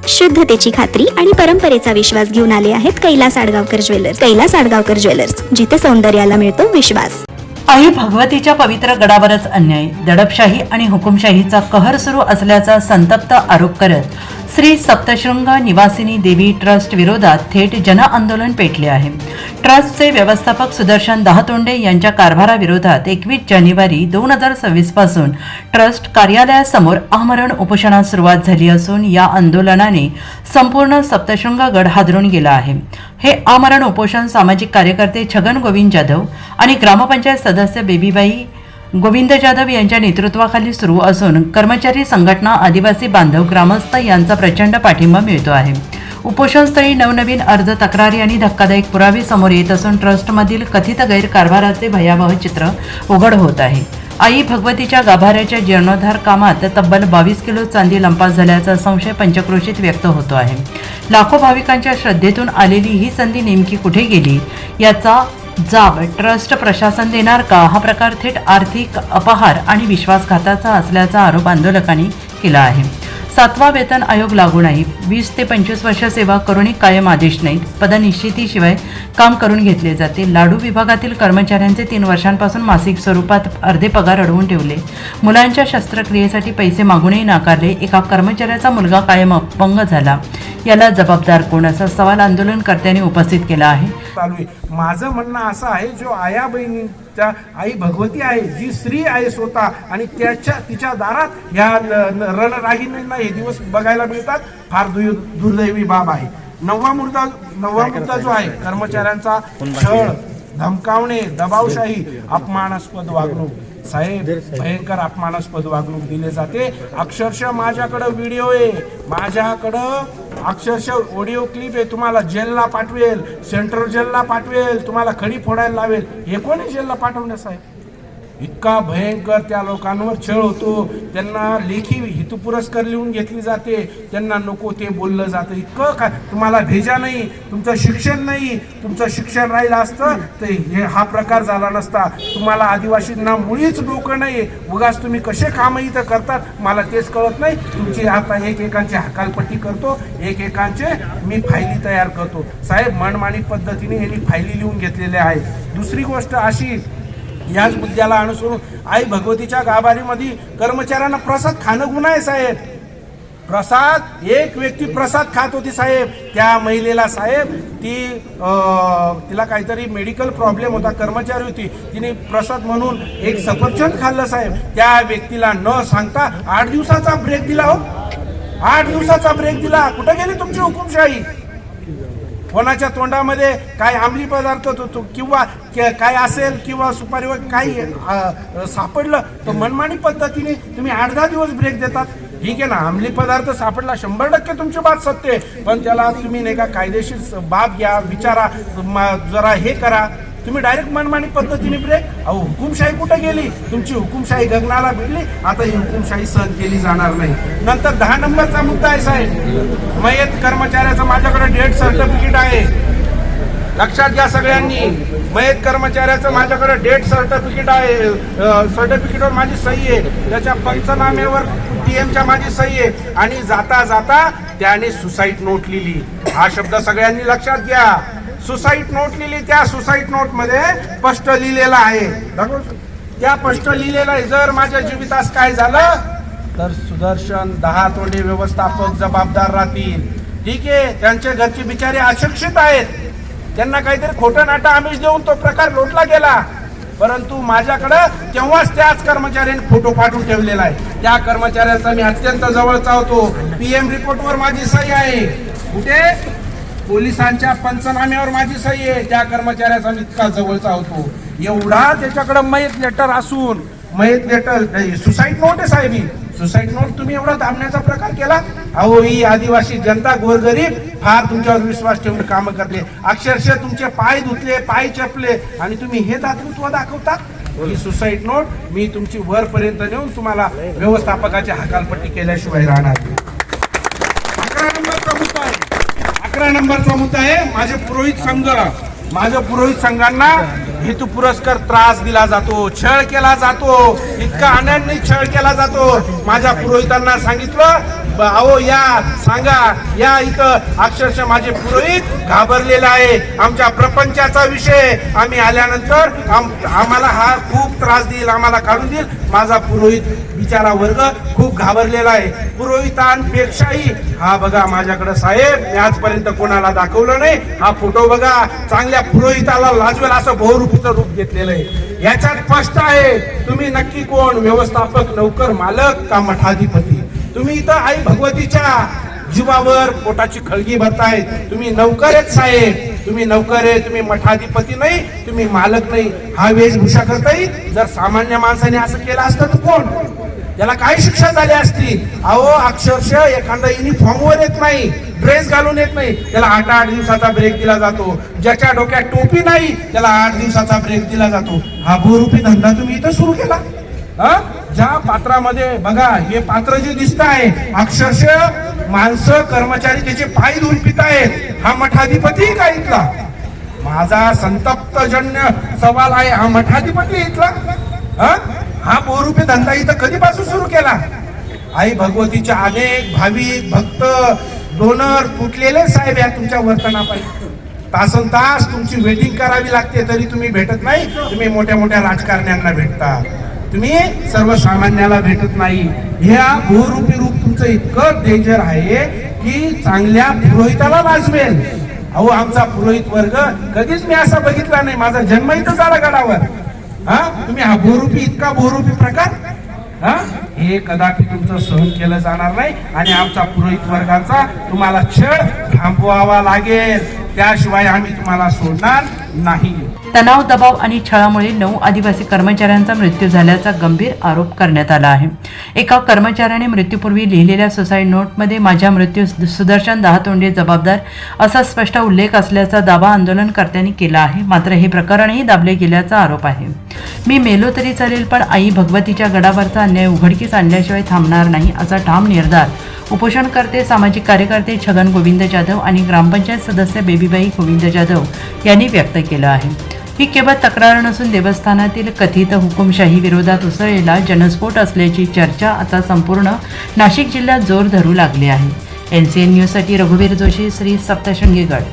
शुद्धतेची खात्री आणि परंपरेचा विश्वास घेऊन आले आहेत कैलास आडगावकर ज्वेलर्स. कैलास आडगावकर ज्वेलर्स, जिथे सौंदर्याला मिळतो विश्वास. आई भगवतीच्या पवित्र गडावरच अन्याय, दडपशाही आणि हुकुमशाहीचा कहर सुरू असल्याचा संतप्त आरोप करत श्री सप्तशृंग निवासिनी देवी ट्रस्ट विरोधात थेट जनआंदोलन पेटले आहे. ट्रस्टचे व्यवस्थापक सुदर्शन दहातोंडे यांच्या कारभाराविरोधात 21 जानेवारी 2026 पासून ट्रस्ट कार्यालयासमोर आमरण उपोषणास सुरुवात झाली असून या आंदोलनाने संपूर्ण सप्तशृंग गड हादरून गेला आहे. हे आमरण उपोषण सामाजिक कार्यकर्ते छगन गोविंद जाधव आणि ग्रामपंचायत सदस्य बेबीबाई गोविंद जाधव यांच्या नेतृत्वाखाली सुरू असून कर्मचारी संघटना, आदिवासी बांधव, ग्रामस्थ यांचा प्रचंड पाठिंबा मिळतो आहे. उपोषणस्थळी नवनवीन अर्ज, तक्रारी आणि धक्कादायक पुरावे समोर येत असून ट्रस्टमधील कथित गैरकारभाराचे भयावह चित्र उघड होत आहे. आई भगवतीच्या गाभाऱ्याच्या जीर्णोद्धार कामात तब्बल 22 किलो चांदी लंपास झाल्याचा संशय पंचक्रोशीत व्यक्त होतो आहे. लाखो भाविकांच्या श्रद्धेतून आलेली ही संधी नेमकी कुठे गेली याचा जाब ट्रस्ट प्रशासन देणार का? हा प्रकार थेट आर्थिक अपहार आणि विश्वासघाताचा असल्याचा आरोप आंदोलकांनी केला आहे. 7वा वेतन आयोग लागू नाही, 20 ते 25 वर्ष सेवा करूनही कायम आदेश नाहीत, पदनिश्चितीशिवाय काम करून घेतले जाते. लाडू विभागातील कर्मचाऱ्यांचे 3 वर्षांपासून मासिक स्वरूपात अर्धे पगार अडवून ठेवले. मुलांच्या शस्त्रक्रियेसाठी पैसे मागूनही नाकारले. एका कर्मचाऱ्याचा मुलगा कायम अपंग झाला. याला जबाबदार कोण, असा सवाल आंदोलनकर्त्यांनी उपस्थित केला आहे. माझं म्हणणं असं आहे, जो आया बहिणींच्या आई भगवती आहे, जी स्त्री आहे स्वतः, आणि तिच्या दारात ह्या रणरागिणींना हे दिवस बघायला मिळतात, फार दुर्दैवी बाब आहे. नववा मुद्दा जो आहे, कर्मचाऱ्यांचा छळ, धमकावणे, दबावशाही, अपमानास्पद वागणूक. साहेब, भयंकर अपमानास्पद वागणूक दिले जाते. अक्षरशः माझ्याकडं व्हिडिओ आहे, माझ्याकडं अक्षरशः ऑडिओ क्लिप आहे. तुम्हाला जेलला पाठवेल, सेंट्रल जेलला पाठवेल, तुम्हाला खडी फोडायला लावेल. हे कोणी जेलला पाठवणे साहेब? इतका भयंकर त्या लोकांवर छळ होतो. त्यांना लेखी हितपुरस्कार लिहून घेतली जाते, त्यांना नको ते बोललं जातं. इतकं काय, तुम्हाला भेजा नाही, तुमचं शिक्षण नाही. तुमचं शिक्षण राहिलं असतं तर हे हा प्रकार झाला नसता. तुम्हाला आदिवासींना मुळीच डोकं नाही. उगाच तुम्ही कसे कामं इथं करतात मला तेच कळत नाही. तुमची आता एकेकांची हकालपट्टी करतो, एकेकांचे मी फायली तयार करतो. साहेब, मनमानी पद्धतीने यांनी फायली लिहून घेतलेल्या आहेत. दुसरी गोष्ट अशी, याच मुद्द्याला अनुसरून आई भगवतीच्या गाभारीमध्ये कर्मचाऱ्यांना प्रसाद खाणं गुन्हा आहे साहेब. प्रसाद, एक व्यक्ती प्रसाद खात होती साहेब. त्या महिलेला साहेब, तिला काहीतरी मेडिकल प्रॉब्लेम होता, कर्मचारी होती, तिने प्रसाद म्हणून एक सफरचंद खाल्लं साहेब. त्या व्यक्तीला न सांगता 8 दिवसाचा ब्रेक दिला. हो, 8 दिवसाचा ब्रेक दिला. कुठे गेली तुमची हुकुमशाही? कोणाच्या तोंडामध्ये काय अंमली पदार्थ किंवा काय असेल किंवा सुपारीवर काही सापडलं तर मनमानी पद्धतीने तुम्ही 8-10 दिवस ब्रेक देतात. ठीक आहे ना, अंमली पदार्थ सापडला 100% तुमची बात सत्य आहे, पण त्याला तुम्ही नाही का कायदेशीर बाब घ्या, विचारा, जरा हे करा. तुम्ही डायरेक्ट मनमानी पद्धतीने ब्रेक. अहो, हुकुमशाही कुठे गेली? तुमची हुकुमशाही गगनाला भिडली. आता ही हुकुमशाही सहन केली जाणार नाही. नंतर 10 नंबरचा मुद्दा आहे साहेब, मयत कर्मचाऱ्याचं माझ्याकडे डेथ सर्टिफिकेट आहे. लक्षात घ्या सगळ्यांनी, मयत कर्मचाऱ्याचं माझ्याकडे डेथ सर्टिफिकेट आहे. सर्टिफिकेटवर माझी सही आहे, त्याच्या पंचनाम्यावर TMच्या माझी सही आहे, आणि जाता जाता त्याने सुसाईड नोट लिहिली. हा शब्द सगळ्यांनी लक्षात घ्या. सुसाईड नोट लिहिली. त्या सुसाईड नोट मध्ये स्पष्ट लिहिलेलं आहे, त्या स्पष्ट लिहिलेलं आहे, जर माझ्या जीवितास काय झालं तर सुदर्शन दहातोंडे व्यवस्थापक जबाबदार राहतील. ठीक आहे, त्यांच्या घरचे बिचारे अशिक्षित आहेत, त्यांना काहीतरी खोटं नाटं आमिष देऊन तो प्रकार लोटला गेला. परंतु माझ्याकडं तेव्हाच त्याच कर्मचाऱ्यांनी फोटो पाठवून ठेवलेला आहे. त्या कर्मचाऱ्याचा मी अत्यंत जवळचा होतो. PM रिपोर्टवर माझी सही आहे. कुठे? पोलिसांच्या पंचनाम्यावर माझी सही आहे. त्या कर्मचाऱ्याचा मी इतका जवळचा होतो. एवढा त्याच्याकडे मयत लेटर असून, मयत लेटर, सुसाईड नोट आहे साहेब. ही सुसाईड नोट तुम्ही एवढा दाबण्याचा प्रकार केला. अहो, ही आदिवासी जनता, गोरगरीब फार तुमच्यावर विश्वास ठेवून कामं करते. अक्षरशः तुमचे पाय धुतले, पाय चपले, आणि तुम्ही हे दातृत्व दाखवता. ही सुसाईड नोट मी तुमची वरपर्यंत नेऊन तुम्हाला व्यवस्थापकाची हकालपट्टी केल्याशिवाय राहणार. 11 नंबरचा मुद्दा आहे माझे पुरोहित संघ. माझ्या पुरोहित संघांना हेतुपुरस्कर त्रास दिला जातो, छळ केला जातो, इतका अनन्य छळ केला जातो. माझ्या पुरोहितांना सांगितलं अहो या सांगा या इथं अक्षरशः माझे पुरोहित घाबरलेला आहे. आमच्या प्रपंचाचा विषय आम्ही आल्यानंतर आम्हाला हा खूप त्रास देईल, आम्हाला काढून देईल. माझा पुरोहित बिचारा वर्ग खूप घाबरलेला आहे. पुरोहितांपेक्षाही हा बघा माझ्याकडे साहेब, मी आजपर्यंत कोणाला दाखवलं नाही. हा फोटो बघा, चांगल्या पुरोहिताला लाजवेल असं बहुरूपीचं रूप घेतलेलं आहे. याच्यात स्पष्ट आहे तुम्ही नक्की कोण, व्यवस्थापक, नौकर, मालक का मठाधिपती. तुम्ही इथं आई भगवतीच्या जीवावर पोटाची खळगी भरतायत. तुम्ही नौकर आहेत साहेब, तुम्ही नौकर आहे, तुम्ही मठाधिपती नाही, तुम्ही मालक नाही. हा वेशभूषा करता येईल. जर सामान्य माणसाने असं केलं असतं तर कोण, त्याला काय शिक्षा झाली असती. अहो अक्षरशः एखादा युनिफॉर्मवर येत नाही, ड्रेस घालून येत नाही, त्याला 8 दिवसाचा ब्रेक दिला जातो. ज्याच्या डोक्यात टोपी नाही त्याला 8 दिवसाचा ब्रेक दिला जातो. हा बहुरूपी धंदा तुम्ही इथं सुरू केला. ज्या पात्रामध्ये बघा, हे पात्र जे दिसत आहे अक्षरशः माणसं कर्मचारी त्याचे पाय धुवून पित आहेत. हा मठाधिपती का इथला? माझा संतप्तजन्य सवाल आहे, हा मठाधिपती इथला? हा बहुरूपी धंदा इथं कधीपासून सुरू केला? आई भगवतीच्या अनेक भाविक भक्त डोनर तुटलेले साहेब या तुमच्या वर्तनापायी. तासन तास तुमची वेटिंग करावी लागते तरी तुम्ही भेटत नाही. तुम्ही मोठ्या मोठ्या राजकारण्यांना भेटता, तुम्ही सर्वसामान्याला भेटत नाही. ह्या बहुरूपी रूप तुमचं इतकं डेंजर आहे की चांगल्या पुरोहिताला लाजवेल. अहो आमचा पुरोहित वर्ग कधीच मी असा बघितला नाही. माझा जन्म इथं झाला गडावर. तुम्ही हा बहुरूपी, इतका बहुरूपी प्रकार, हे कदापि तुमचं सहन केलं जाणार नाही. आणि आमचा पुरोहित वर्गाचा तुम्हाला छळ थांबवावा लागेल, त्याशिवाय आम्ही तुम्हाला सोडणार नाही. तणाव, दबाव आणि छळामुळे 9 आदिवासी कर्मचाऱ्यांचा मृत्यू झाल्याचा गंभीर आरोप करण्यात आला आहे. एका कर्मचाऱ्याने मृत्यूपूर्वी लिहिलेल्या सुसाईड नोटमध्ये माझ्या मृत्यूस सुदर्शन दहातोंडे जबाबदार असा स्पष्ट उल्लेख असल्याचा दावा आंदोलनकर्त्यांनी केला आहे. मात्र हे प्रकरणही दाबले गेल्याचा आरोप आहे. मी मेलो तरी चालेल, पण आई भगवतीच्या गडावरचा अन्याय उघडकीस आणल्याशिवाय थांबणार नाही, असा ठाम निर्धार उपोषणकर्ते, सामाजिक कार्यकर्ते छगन गोविंद जाधव आणि ग्रामपंचायत सदस्य बेबीबाई गोविंद जाधव यांनी व्यक्त केलं आहे. ही केवळ तक्रार नसून देवस्थानातील कथित हुकुमशाही विरोधात उसळलेला जनस्फोट असल्याची चर्चा आता संपूर्ण नाशिक जिल्ह्यात जोर धरू लागली आहे. NCN न्यूजसाठी रघुवीर जोशी, श्री सप्तशृंगी गड.